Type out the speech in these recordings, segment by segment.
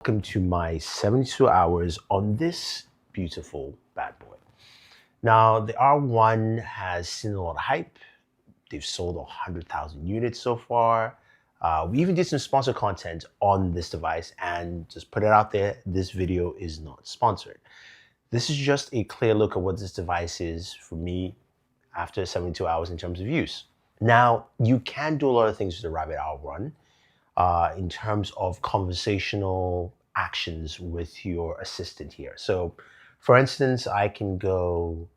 Welcome to my 72 hours on this beautiful bad boy. Now, the R1 has seen a lot of hype. They've sold 100,000 units so far. We even did some sponsor content on this device, and just put it out there, this video is not sponsored. This is just a clear look at what this device is for me after 72 hours in terms of use. Now, you can do a lot of things with the Rabbit R1 in terms of conversational actions with your assistant here. So, for instance, I can go,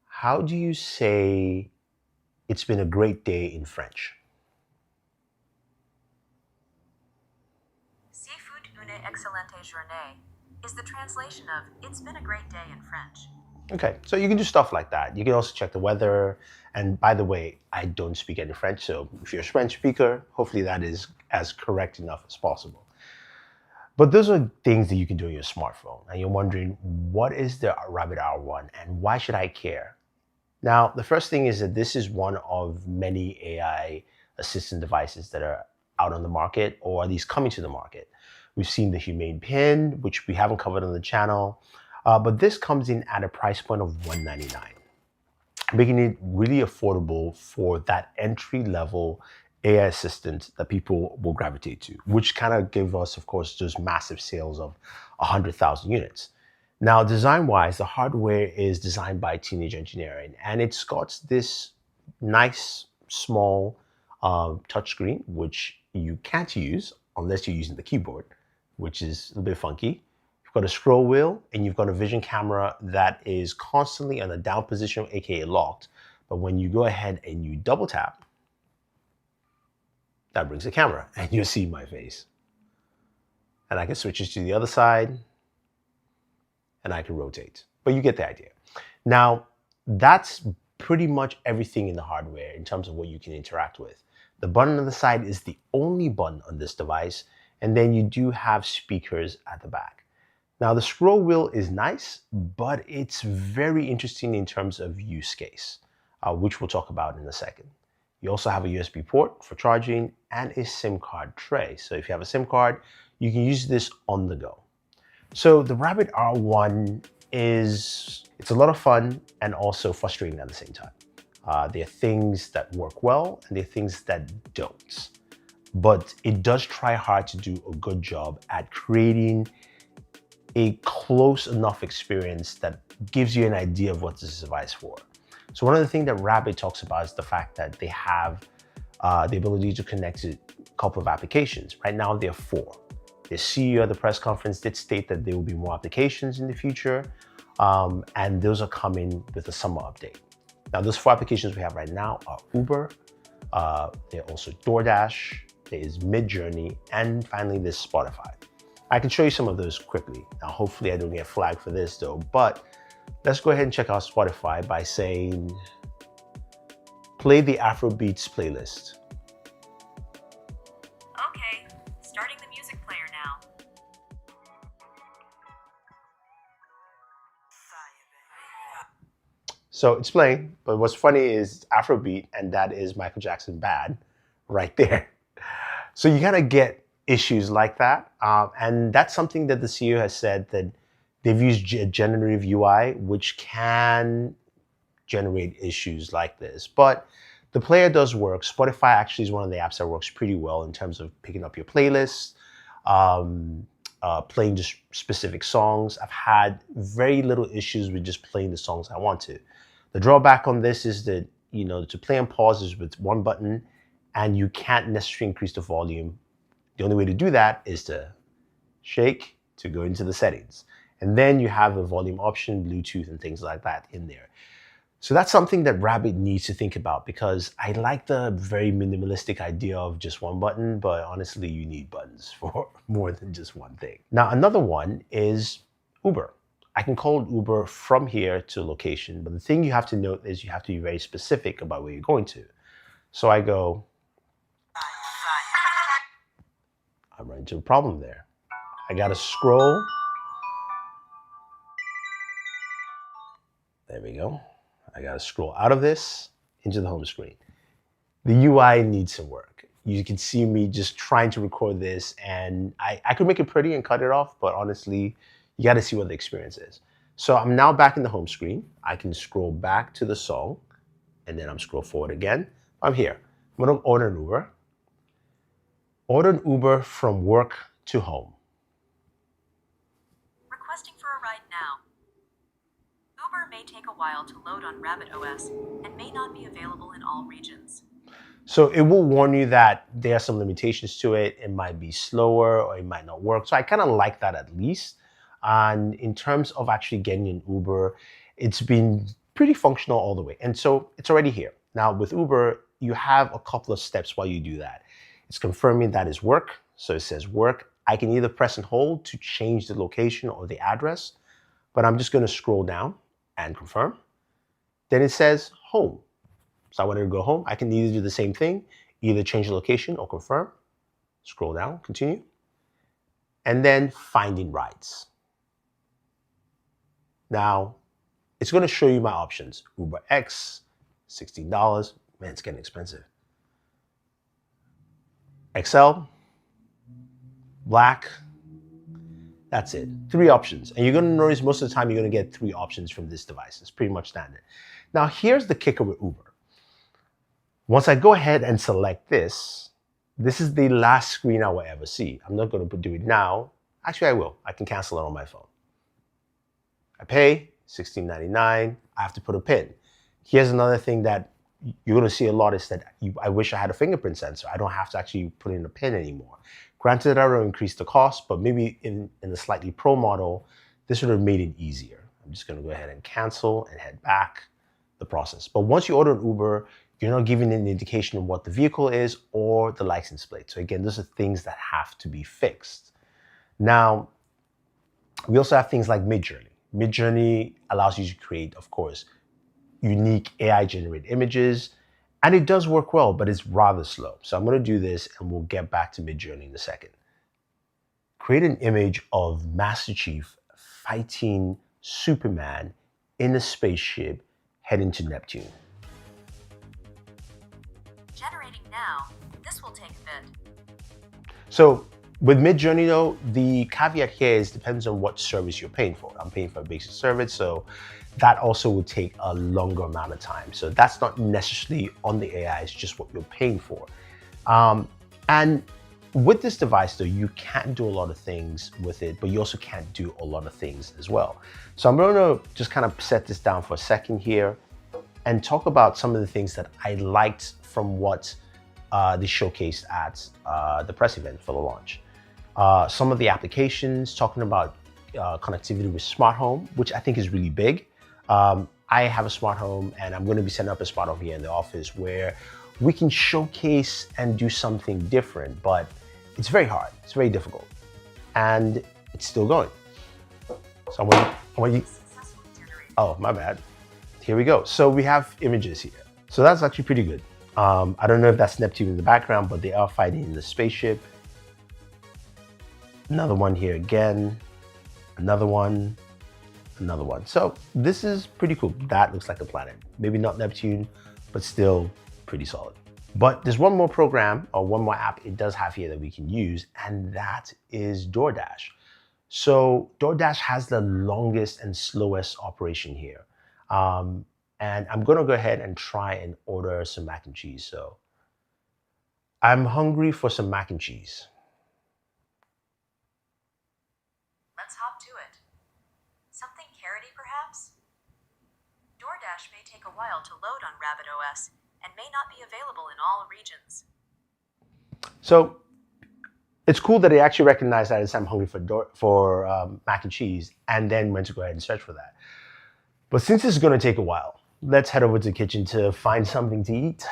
how do you say it's been a great day in French? "Ce fut une excellente journée" is the translation of "it's been a great day" in French. Okay, so you can do stuff like that. You can also check the weather. And by the way, I don't speak any French, so if you're a French speaker, hopefully that is as correct enough as possible. But those are things that you can do on your smartphone. And you're wondering, what is the Rabbit R1 and why should I care? Now, the first thing is that this is one of many AI assistant devices that are out on the market, or at least coming to the market. We've seen the Humane Pin, which we haven't covered on the channel, but this comes in at a price point of $199, making it really affordable for that entry-level AI assistant that people will gravitate to, which kind of give us, of course, those massive sales of 100,000 units. Now, design-wise, the hardware is designed by Teenage Engineering, and it's got this nice, small touchscreen, which you can't use unless you're using the keyboard, which is a little bit funky. You've got a scroll wheel, and you've got a vision camera that is constantly in a down position, aka locked. But when you go ahead and you double tap, that brings the camera, and you'll see my face. And I can switch it to the other side, and I can rotate. But you get the idea. Now, that's pretty much everything in the hardware in terms of what you can interact with. The button on the side is the only button on this device, and then you do have speakers at the back. Now, the scroll wheel is nice, but it's very interesting in terms of use case, which we'll talk about in a second. You also have a USB port for charging and a SIM card tray. So if you have a SIM card, you can use this on the go. So the Rabbit R1 it's a lot of fun and also frustrating at the same time. There are things that work well and there are things that don't. But it does try hard to do a good job at creating a close enough experience that gives you an idea of what this is device for. So one of the things that Rabbit talks about is the fact that they have the ability to connect to a couple of applications. Right now, there are 4. The CEO at the press conference did state that there will be more applications in the future, and those are coming with a summer update. Now, those 4 applications we have right now are Uber, there are also DoorDash, there is Midjourney, and finally there's Spotify. I can show you some of those quickly. Now, hopefully I don't get flagged for this though, but let's go ahead and check out Spotify by saying, play the Afrobeats playlist. Okay, starting the music player now. So it's playing, but what's funny is Afrobeat, and that is Michael Jackson Bad right there. So you gotta get issues like that. And that's something that the CEO has said that they've used generative UI, which can generate issues like this. But the player does work. Spotify actually is one of the apps that works pretty well in terms of picking up your playlists, playing just specific songs. I've had very little issues with just playing the songs I want to. The drawback on this is that, to play and pause is with one button, and you can't necessarily increase the volume. The only way to do that is to shake to go into the settings. And then you have the volume option, Bluetooth, and things like that in there. So that's something that Rabbit needs to think about, because I like the very minimalistic idea of just one button, but honestly, you need buttons for more than just one thing. Now, another one is Uber. I can call Uber from here to a location, but the thing you have to note is you have to be very specific about where you're going to. So I go, I run into a problem there. I gotta scroll. There we go. I gotta scroll out of this into the home screen. The UI needs some work. you can see me just trying to record this, and I could make it pretty and cut it off, but honestly, you got to see what the experience is. So I'm now back in the home screen. I can scroll back to the song, and then I'm scroll forward again. I'm here. I'm gonna order an Uber. Order an Uber from work to home. Requesting for a ride now. Uber may take a while to load on Rabbit OS and may not be available in all regions. So it will warn you that there are some limitations to it. It might be slower or it might not work. So I kind of like that at least. And in terms of actually getting an Uber, it's been pretty functional all the way. And so it's already here. Now with Uber, you have a couple of steps while you do that. It's confirming that is work. So it says work. I can either press and hold to change the location or the address, but I'm just going to scroll down and confirm. Then it says home. So I wanted to go home. I can either do the same thing, either change the location or confirm. Scroll down, continue. And then finding rides. Now, it's going to show you my options. Uber X, $16. Man, it's getting expensive. XL, Black. That's it. 3 options. And you're going to notice most of the time you're going to get 3 options from this device. It's pretty much standard. Now, here's the kicker with Uber. Once I go ahead and select this, this is the last screen I will ever see. I'm not going to do it now. Actually, I will. I can cancel it on my phone. I pay $16.99. I have to put a PIN. Here's another thing that you're going to see a lot is that I wish I had a fingerprint sensor. I don't have to actually put in a PIN anymore. Granted, that will increase the cost, but maybe in the slightly pro model, this would have made it easier. I'm just going to go ahead and cancel and head back the process. But once you order an Uber, you're not giving an indication of what the vehicle is or the license plate. So again, those are things that have to be fixed. Now, we also have things like Midjourney. Midjourney allows you to create, of course, unique AI-generated images, and it does work well, but it's rather slow. So I'm going to do this, and we'll get back to Midjourney in a second. Create an image of Master Chief fighting Superman in a spaceship heading to Neptune. Generating now. This will take a bit. So with Midjourney though, the caveat here is depends on what service you're paying for. I'm paying for a basic service, so that also would take a longer amount of time. So that's not necessarily on the AI, it's just what you're paying for. And with this device though, you can do a lot of things with it, but you also can't do a lot of things as well. So I'm going to just kind of set this down for a second here and talk about some of the things that I liked from what they showcased at the press event for the launch. Some of the applications, talking about connectivity with smart home, which I think is really big. I have a smart home, and I'm going to be setting up a smart home here in the office where we can showcase and do something different, but it's very hard. It's very difficult, and it's still going. So I want you. Oh, my bad. Here we go. So we have images here. So that's actually pretty good. I don't know if that's Neptune in the background, but they are fighting in the spaceship. Another one here again. Another one. Another one. So this is pretty cool. That looks like a planet. Maybe not Neptune, but still pretty solid. But there's one more program or one more app it does have here that we can use, and that is DoorDash. So DoorDash has the longest and slowest operation here. And I'm gonna go ahead and try and order some mac and cheese. So I'm hungry for some mac and cheese. Let's hop to it. Something carroty, perhaps? DoorDash may take a while to load on Rabbit OS and may not be available in all regions. So it's cool that they actually recognize that it's I'm hungry for mac and cheese, and then went to go ahead and search for that. But since it's going to take a while, let's head over to the kitchen to find something to eat.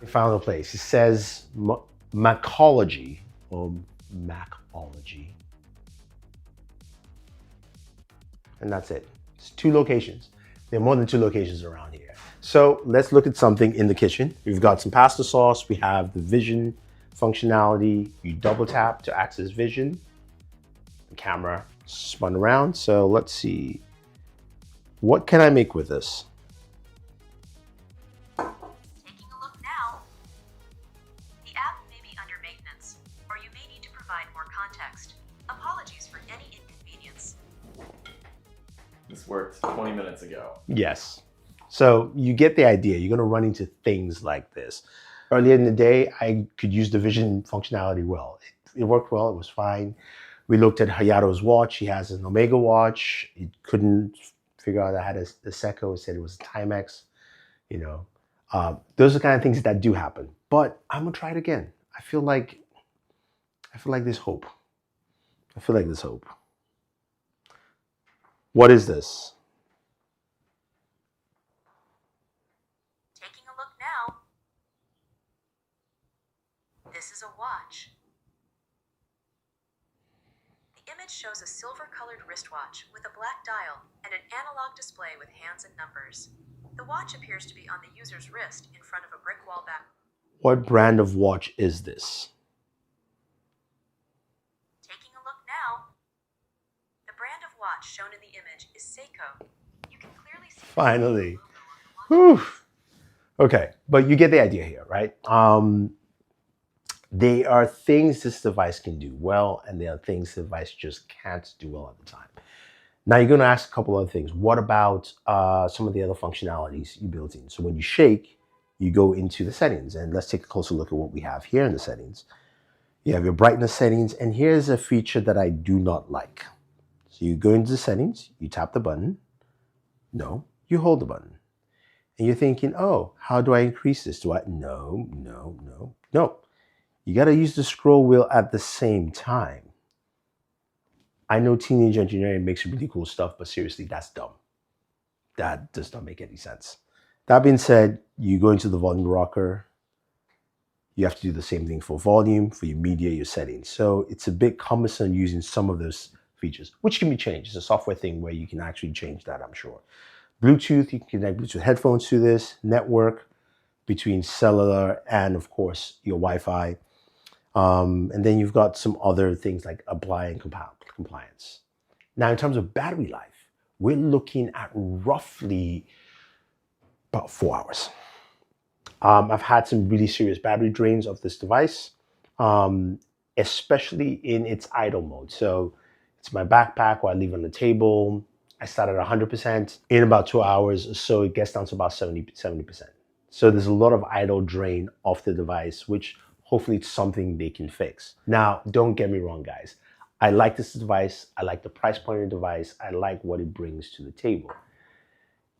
We found a place. It says Macology or Macology. And that's it. It's 2 locations. There are more than 2 locations around here. So let's look at something in the kitchen. We've got some pasta sauce. We have the vision functionality. You double tap to access vision. The camera spun around. So let's see. What can I make with this? Taking a look now. The app may be Yes. So you get the idea. You're going to run into things like this. Earlier in the day, I could use the vision functionality well. It worked well. It was fine. We looked at Hayato's watch. He has an Omega watch. It couldn't figure out I had a Seiko. It said it was a Timex. You know, those are the kind of things that do happen. But I'm gonna try it again. I feel like there's hope. I feel like there's hope. What is this? Taking a look now. This is a watch. The image shows a silver-colored wristwatch with a black dial and an analog display with hands and numbers. The watch appears to be on the user's wrist in front of a brick wall back. What brand of watch is this? Taking a look now. The brand of watch shown in the image is Seiko. You can clearly see Finally. the logo on the watch. Whew. Okay, but you get the idea here, right? There are things this device can do well, and there are things the device just can't do well at the time. Now you're going to ask a couple other things. What about some of the other functionalities you built in? So when you shake, you go into the settings, and let's take a closer look at what we have here in the settings. You have your brightness settings, and here's a feature that I do not like. So you go into the settings, you tap the button. No, you hold the button. And you're thinking, oh, how do I increase this? No. You got to use the scroll wheel at the same time. I know teenage engineering makes really cool stuff, but seriously, that's dumb. That does not make any sense. That being said, you go into the volume rocker. You have to do the same thing for volume, for your media, your settings. So it's a bit cumbersome using some of those features, which can be changed. It's a software thing where you can actually change that, I'm sure. Bluetooth, you can connect Bluetooth headphones to this. Network between cellular and, of course, your Wi-Fi. And then you've got some other things like apply and compliance. Now, in terms of battery life, we're looking at roughly about 4 hours. I've had some really serious battery drains of this device, especially in its idle mode. So it's my backpack or I leave it on the table. I start at 100%. In about 2 hours or so, it gets down to about 70%. So there's a lot of idle drain off the device, which hopefully it's something they can fix. Now, don't get me wrong, guys. I like this device. I like the price point of the device. I like what it brings to the table.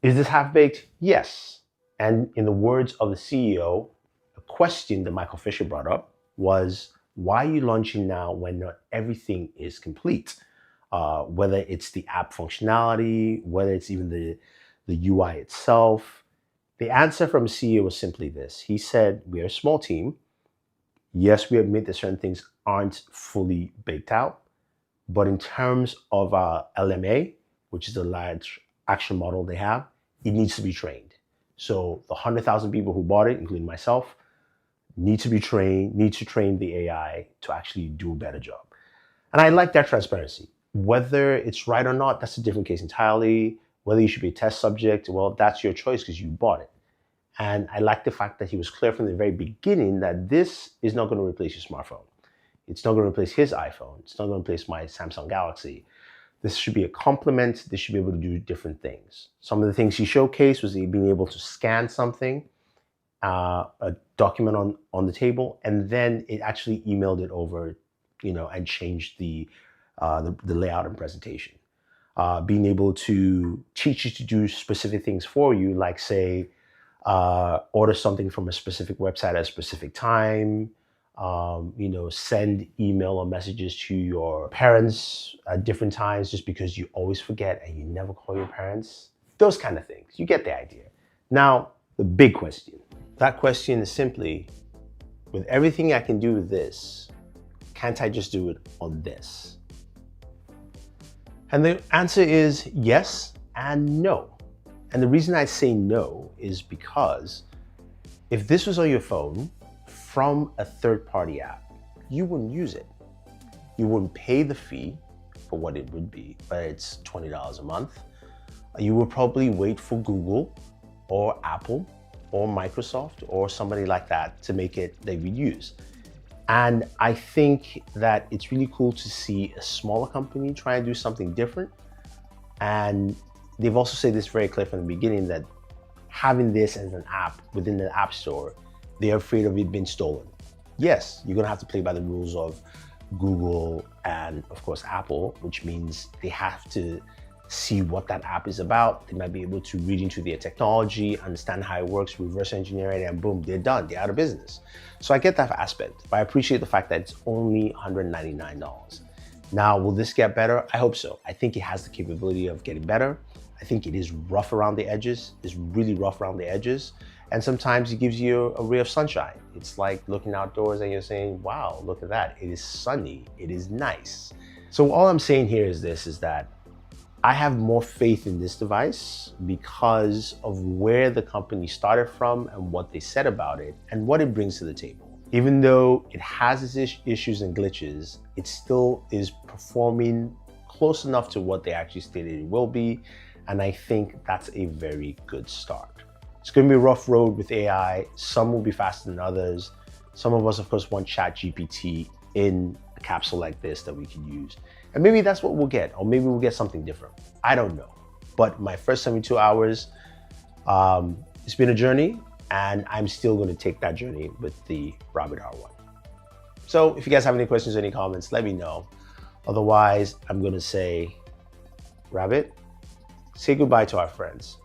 Is this half-baked? Yes. And in the words of the CEO, a question that Michael Fisher brought up was, why are you launching now when not everything is complete? Whether it's the app functionality, whether it's even the UI itself. The answer from the CEO was simply this. He said, we're a small team. Yes, we admit that certain things aren't fully baked out, but in terms of our LMA, which is the large action model they have, it needs to be trained. So the 100,000 people who bought it, including myself, need to train the AI to actually do a better job. And I like that transparency. Whether it's right or not, that's a different case entirely. Whether you should be a test subject, well, that's your choice because you bought it. And I like the fact that he was clear from the very beginning that this is not going to replace your smartphone. It's not going to replace his iPhone. It's not going to replace my Samsung Galaxy. This should be a complement. This should be able to do different things. Some of the things he showcased was being able to scan something, a document on the table, and then it actually emailed it over, and changed the layout and presentation. Being able to teach you to do specific things for you, like say, order something from a specific website at a specific time, send email or messages to your parents at different times just because you always forget and you never call your parents. Those kind of things. You get the idea. Now, the big question. That question is simply, with everything I can do with this, can't I just do it on this? And the answer is yes and no. And the reason I say no is because if this was on your phone from a third-party app, you wouldn't use it. You wouldn't pay the fee for what it would be, but it's $20 a month. You would probably wait for Google or Apple or Microsoft or somebody like that to make it that we use. And I think that it's really cool to see a smaller company try to do something different. And they've also said this very clear from the beginning that having this as an app within the App Store, they're afraid of it being stolen. Yes, you're gonna have to play by the rules of Google and of course Apple, which means they have to see what that app is about. They might be able to read into their technology, understand how it works, reverse engineer it, and boom, they're done. They're out of business. So I get that aspect, but I appreciate the fact that it's only $199. Now, will this get better? I hope so. I think it has the capability of getting better. I think it is rough around the edges. It's really rough around the edges. And sometimes it gives you a ray of sunshine. It's like looking outdoors and you're saying, wow, look at that. It is sunny. It is nice. So all I'm saying here is this, is that I have more faith in this device because of where the company started from and what they said about it and what it brings to the table. Even though it has its issues and glitches, it still is performing close enough to what they actually stated it will be. And I think that's a very good start. It's going to be a rough road with AI. Some will be faster than others. Some of us, of course, want ChatGPT in a capsule like this that we can use. And maybe that's what we'll get, or maybe we'll get something different. I don't know. But my first 72 hours, it's been a journey, and I'm still going to take that journey with the Rabbit R1. So if you guys have any questions or any comments, let me know. Otherwise, I'm going to say, Rabbit, say goodbye to our friends.